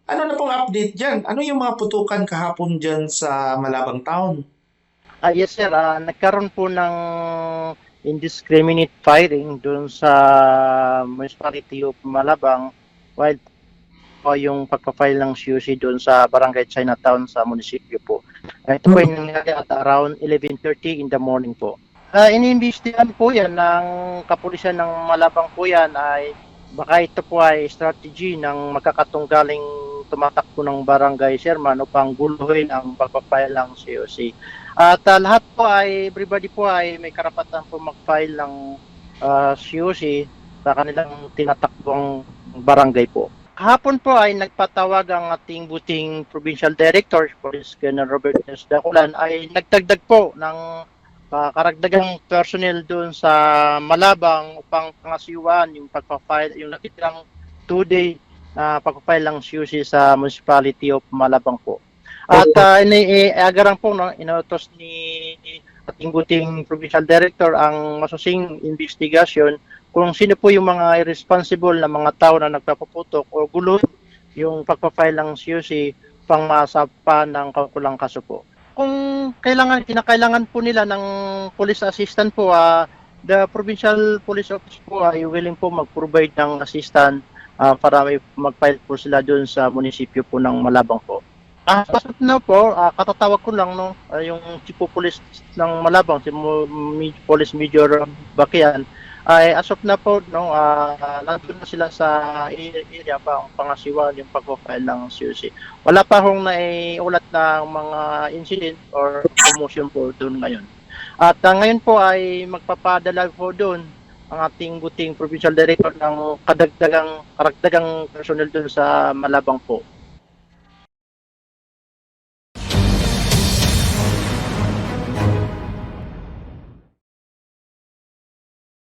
Ano na pong update diyan? Ano yung mga putukan kahapon diyan sa Malabang Town? Yes sir, nagkaroon po ng indiscriminate firing doon sa municipality of Malabang while po yung pagpa-file ng CUC doon sa Barangay Chinatown sa munisipyo po. Ito po yung nangyari at around 11:30 in the morning po. Iniimbestigahan po yan ng kapulisan ng Malabang po yan ay baka ito po ay strategy ng magkakatunggaling tumatakbo ng barangay chairman upang guluhin ang pagpapile ng COC. At lahat po ay, everybody po ay may karapatan po mag-file ng COC sa kanilang tinatakbong barangay po. Kahapon po ay nagpatawag ang ating buting Provincial Director, Police Colonel Robert S. Daculan, ay nagdagdag po ng karagdagang personnel doon sa Malabang upang pangasiwaan yung pagpapile, yung nakitirang 2-day na pagpapile ng CUC sa Municipality of Malabang po. At agaran po, no, inutos ni ating buting Provincial Director ang masusing investigasyon kung sino po yung mga irresponsible na mga tao na nagpapaputok o gulo yung pagpapile ng CUC pang masapa ng kaukulang kaso po. Kung kinakailangan po nila ng police assistant po, the provincial police office po ay willing po mag-provide ng assistant para may mag-file po sila doon sa munisipyo po ng Malabang po. Pasok na po, katatawag ko lang no, yung chief of police ng Malabang, si Police Major Bakian, ay as of na po no, nandun na sila sa area pa pangasiwa yung pag-file ng CUC. Wala pa hong naiulat na mga incident or commotion po doon ngayon. At ngayon po ay magpapadala po doon ang ating buting provincial director ng karagdagang personnel doon sa Malabang po.